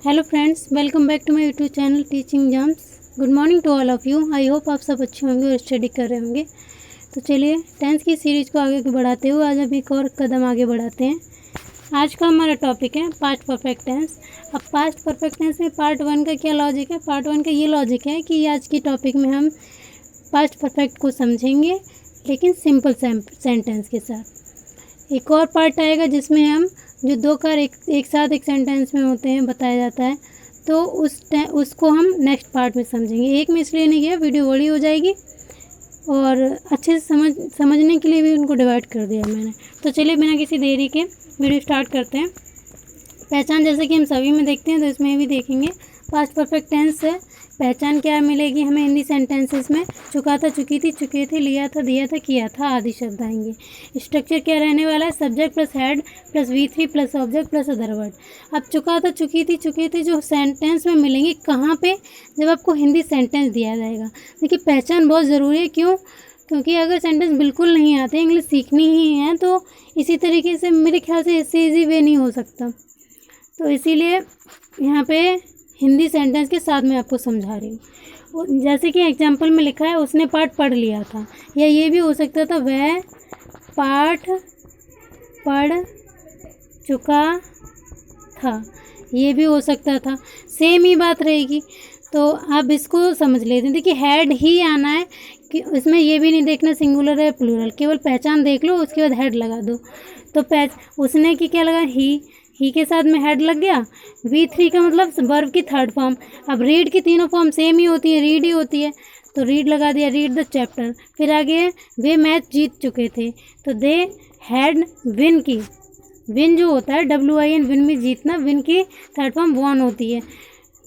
Hello friends, welcome back to my YouTube channel teaching gems. Good morning to all of you. I hope आप सब अच्छे होंगे और study कर रहे होंगे। तो चलिए टेंस की सीरीज़ को आगे बढ़ाते हुए आज हम एक और कदम आगे बढ़ाते हैं। आज का हमारा टॉपिक है पास्ट परफेक्ट टेंस। अब पास्ट परफेक्ट टेंस में पार्ट 1 का क्या लॉजिक है? पार्ट 1 का ये लॉजिक है कि आज की टॉपिक में हम पास्ट परफेक्ट को समझेंगे, लेकिन सिंपल सेंटेंस के साथ। एक और पार्ट आएगा जिसमें हम जो दो कार एक साथ एक सेंटेंस में होते हैं बताया जाता है, तो उसको हम नेक्स्ट पार्ट में समझेंगे। एक में इसलिए नहीं किया, वीडियो बड़ी हो जाएगी और अच्छे से समझने के लिए भी उनको डिवाइड कर दिया मैंने। तो चलिए बिना किसी देरी के वीडियो स्टार्ट करते हैं। पहचान जैसे कि हम सभी में देखते हैं तो इसमें भी देखेंगे। पास्ट परफेक्ट टेंस से पहचान क्या मिलेगी हमें हिंदी सेंटेंसेस में? चुका था, चुकी थी, चुके थे, लिया था, दिया था, किया था आदि शब्द आएंगे। स्ट्रक्चर क्या रहने वाला है? Subject plus head plus V3 plus object plus other word. अब चुका था, चुकी थी, चुके थे जो सेंटेंस में मिलेंगे कहाँ पे? जब आपको हिंदी सेंटेंस दिया जाएगा। देखिए पहचान बहुत ज़रूरी है। क्यों? क्योंकि अगर सेंटेंस बिल्कुल नहीं आते, इंग्लिश सीखनी ही है, तो इसी तरीके से मेरे ख्याल से इससे ईजी वे नहीं हो सकता। तो इसीलिए यहाँ पे हिंदी सेंटेंस के साथ में आपको समझा रही हूँ। जैसे कि एग्जाम्पल में लिखा है उसने पाठ पढ़ लिया था, या ये भी हो सकता था वह पाठ पढ़ चुका था, ये भी हो सकता था। सेम ही बात रहेगी। तो आप इसको समझ लेते हैं। देखिए हैड ही आना है कि इसमें ये भी नहीं देखना सिंगुलर है प्लूरल, केवल पहचान देख लो, उसके बाद हेड लगा दो। तो उसने की क्या लगा? ही के साथ में हेड लग गया। V3 का मतलब वर्ब की थर्ड फॉर्म। अब रीड की तीनों फॉर्म सेम ही होती है, रीड ही होती है, तो रीड लगा दिया, रीड द चैप्टर। फिर आगे वे मैच जीत चुके थे, तो दे हैड विन की। विन जो होता है WIN, विन में जीतना, विन की थर्ड फॉर्म वॉन होती है।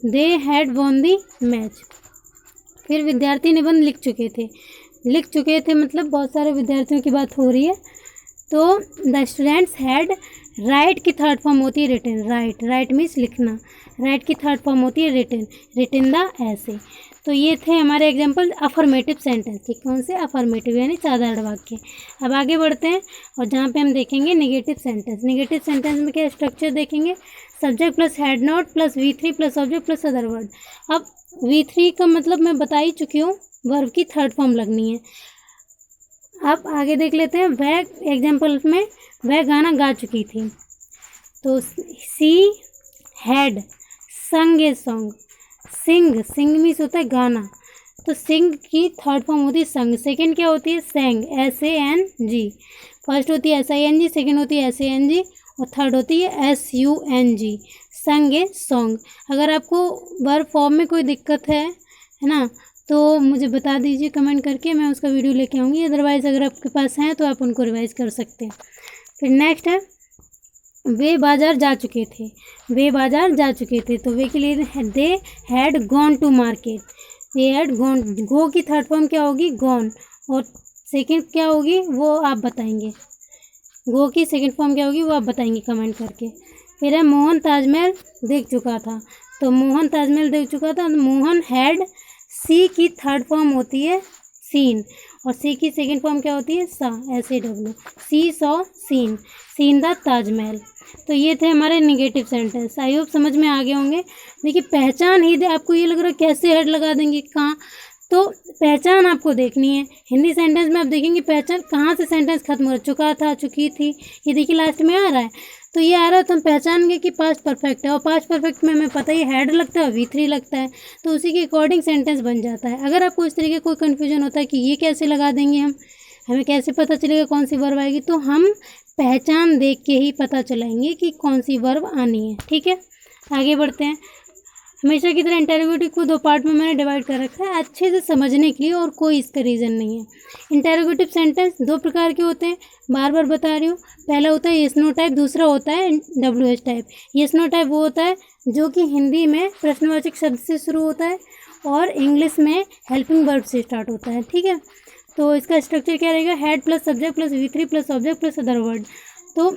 They had won the match. फिर विद्यार्थी निबंध लिख चुके थे मतलब बहुत सारे विद्यार्थियों की बात हो रही है। तो द स्टूडेंट्स हैड, राइट की थर्ड फॉर्म होती है रिटन। राइट मीन्स लिखना, राइट की थर्ड फॉर्म होती है रिटन द ऐसे। तो ये थे हमारे एग्जांपल अफर्मेटिव सेंटेंस के। कौन से? अफर्मेटिव यानी साधारण वाक्य। अब आगे बढ़ते हैं और जहाँ पे हम देखेंगे नेगेटिव सेंटेंस। नेगेटिव सेंटेंस में क्या स्ट्रक्चर देखेंगे? Subject plus head not plus V3 plus object plus other word. अब V3 का मतलब मैं बता ही चुकी हूँ, वर्ब की थर्ड फॉर्म लगनी है। अब आगे देख लेते हैं। वह एग्जाम्पल में वह गाना गा चुकी थी, तो सी हैड संग ए सॉन्ग। सिंग मीन्स होता है गाना, तो सिंग की थर्ड फॉर्म होती है संग। सेकंड क्या होती है? सैंग, SANG। फर्स्ट होती है SING, सेकंड होती है SANG और थर्ड होती है SUNG, संग ए सॉन्ग। अगर आपको वर्ब फॉर्म में कोई दिक्कत है ना, तो मुझे बता दीजिए कमेंट करके, मैं उसका वीडियो लेके आऊँगी। अदरवाइज़ अगर आपके पास हैं तो आप उनको रिवाइज़ कर सकते हैं। फिर नेक्स्ट है वे बाज़ार जा चुके थे। तो वे के लिए they had gone to market. They had gone, go की थर्ड फॉर्म क्या होगी? गॉन, और सेकंड क्या होगी वो आप बताएंगे। गो की सेकंड फॉर्म क्या होगी वो आप बताएंगे कमेंट करके। फिर है मोहन ताजमहल देख चुका था, तो मोहन ताजमहल देख चुका था, मोहन हैड। सी की थर्ड फॉर्म होती है सीन, और सी की सेकंड फॉर्म क्या होती है? Saw, SAW। See saw seen the Taj Mahal. तो ये थे हमारे नेगेटिव सेंटेंस। आई होप समझ में आ गए होंगे। देखिए पहचान ही आपको ये लग रहा है कैसे हेड लगा देंगे कहाँ, तो पहचान आपको देखनी है। हिंदी सेंटेंस में आप देखेंगे पहचान कहाँ से सेंटेंस खत्म हो रहा है। चुका था, चुकी थी, ये देखिए लास्ट में आ रहा है, तो ये आ रहा है तो हम पहचानेंगे कि पास्ट परफेक्ट है। और पास्ट परफेक्ट में हमें पता ही हेड लगता है, V3 लगता है, तो उसी के अकॉर्डिंग सेंटेंस बन जाता है। अगर आपको इस तरीके कोई कन्फ्यूजन होता है कि ये कैसे लगा देंगे हमें कैसे पता चलेगा कौन सी वर्ब आएगी, तो हम पहचान देख के ही पता चलाएंगे कि कौन सी वर्ब आनी है। ठीक है, आगे बढ़ते हैं। हमेशा की तरह इंटेरोगेटिव को दो पार्ट में मैंने डिवाइड कर रखा है अच्छे से समझने के लिए, और कोई इसका रीज़न नहीं है। इंटेरोगेटिव सेंटेंस दो प्रकार के होते हैं, बार बार बता रही हूँ। पहला होता है येस नो टाइप, दूसरा होता है WH type. Yes no type वो होता है जो कि हिंदी में प्रश्नवाचक शब्द से शुरू होता है और इंग्लिश में हेल्पिंग वर्ब से स्टार्ट होता है। ठीक है, तो इसका स्ट्रक्चर क्या रहेगा? Head plus subject plus V3 plus object plus other word. तो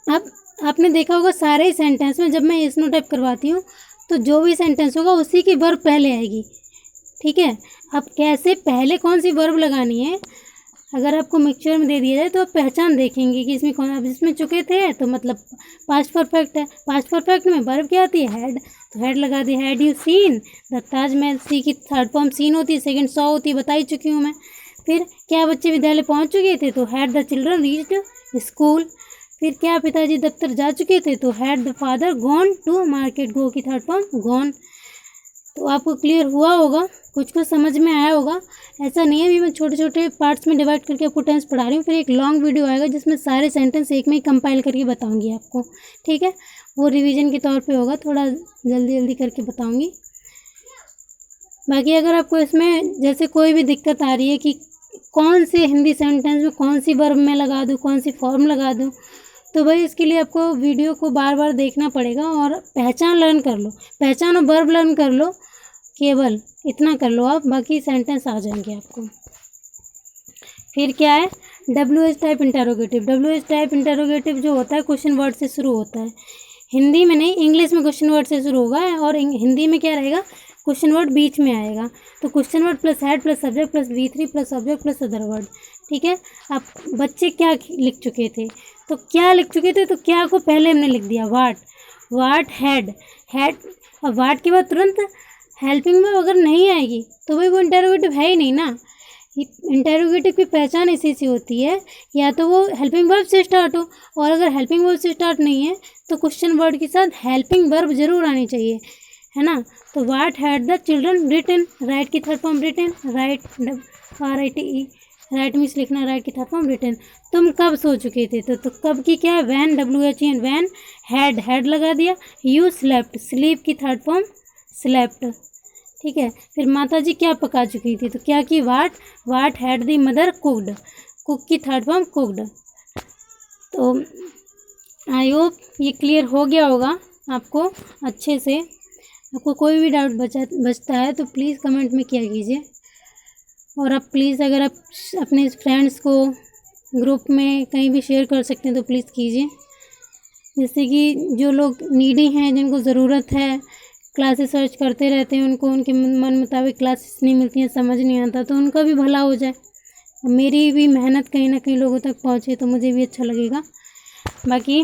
अब आपने देखा होगा सारे ही सेंटेंस में जब मैं येस नो टाइप करवाती हूँ तो जो भी सेंटेंस होगा उसी की वर्ब पहले आएगी। ठीक है, अब कैसे पहले कौन सी वर्ब लगानी है अगर आपको मिक्सचर में दे दिया जाए तो आप पहचान देखेंगे कि इसमें कौन, अब इसमें चुके थे तो मतलब पास्ट परफेक्ट है। पास्ट परफेक्ट में वर्ब क्या आती है, हैड, तो हैड लगा दिया। Had you seen the Taj Mahal, see की थर्ड फॉर्म सीन होती है, सेकंड सॉ होती है, बता ही चुकी हूँ मैं। फिर क्या बच्चे विद्यालय पहुँच चुके थे, तो had the children reached school. फिर क्या पिताजी दफ्तर जा चुके थे, तो had the father gone to market, go की थर्ड फॉर्म गॉन। तो आपको क्लियर हुआ होगा, कुछ समझ में आया होगा। ऐसा नहीं है, अभी मैं छोटे छोटे पार्ट्स में डिवाइड करके आपको टेंस पढ़ा रही हूँ। फिर एक लॉन्ग वीडियो आएगा जिसमें सारे सेंटेंस एक में ही कंपाइल करके बताऊंगी आपको, ठीक है। वो रिवीजन के तौर पे होगा, थोड़ा जल्दी जल्दी करके बताऊंगी। बाकी अगर आपको इसमें जैसे कोई भी दिक्कत आ रही है कि कौन से हिंदी सेंटेंस में कौन सी वर्ब में लगा दूँ, कौन सी फॉर्म लगा दूँ, तो भाई इसके लिए आपको वीडियो को बार बार देखना पड़ेगा और पहचान लर्न कर लो, पहचान और वर्ब लर्न कर लो, केवल इतना कर लो आप, बाकी सेंटेंस आ जाएंगे आपको। फिर क्या है, WH type interrogative. WH type interrogative जो होता है क्वेश्चन वर्ड से शुरू होता है, हिंदी में नहीं, इंग्लिश में क्वेश्चन वर्ड से शुरू होगा और हिंदी में क्या रहेगा, क्वेश्चन वर्ड बीच में आएगा। तो question word plus head plus subject plus V3 plus object plus other word, ठीक है। अब बच्चे क्या लिख चुके थे, तो क्या लिख चुके थे, तो क्या को पहले हमने लिख दिया वाट हैड, और वाट के बाद तुरंत हेल्पिंग में अगर नहीं आएगी तो भाई वो इंटरोगेटिव है ही नहीं ना। इंटरोगेटिव की पहचान इसी से होती है, या तो वो हेल्पिंग वर्ब से स्टार्ट हो, और अगर हेल्पिंग वर्ब से स्टार्ट नहीं है तो क्वेश्चन वर्ड के साथ हेल्पिंग वर्ब जरूर आनी चाहिए, है ना। तो what had the children written, write की third form written, write RITE, write means लिखना, राइट की थर्ड फॉर्म रिटन। तुम कब सो चुके थे, तो कब की क्या है, वैन, WHEN, वैन। हैड लगा दिया। यू स्लेप्ट, स्लीप की थर्ड फॉर्म स्लेप्ट, ठीक है। फिर माता जी क्या पका चुकी थी, तो क्या की what had the mother cooked, cook की थर्ड फॉर्म कुक्ड। तो आई होप ये क्लियर हो गया होगा आपको अच्छे से। आपको कोई भी डाउट बचता है तो प्लीज़ कमेंट में किया कीजिए, और आप प्लीज़ अगर आप अपने फ्रेंड्स को ग्रुप में कहीं भी शेयर कर सकते हैं तो प्लीज़ कीजिए, जैसे कि जो लोग नीडी हैं, जिनको ज़रूरत है, क्लासेस सर्च करते रहते हैं, उनको उनके मन मुताबिक क्लासेस नहीं मिलती हैं, समझ नहीं आता, तो उनका भी भला हो जाए, मेरी भी मेहनत कहीं ना कहीं लोगों तक पहुँचे तो मुझे भी अच्छा लगेगा। बाकी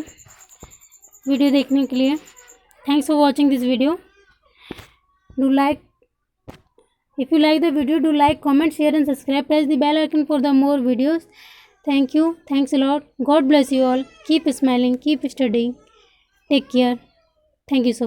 वीडियो देखने के लिए thanks for watching this video. Do like, if you like the video, do like, comment, share and subscribe. Press the bell icon for the more videos. Thank you, thanks a lot. God bless you all. Keep smiling, keep studying. Take care. Thank you so much.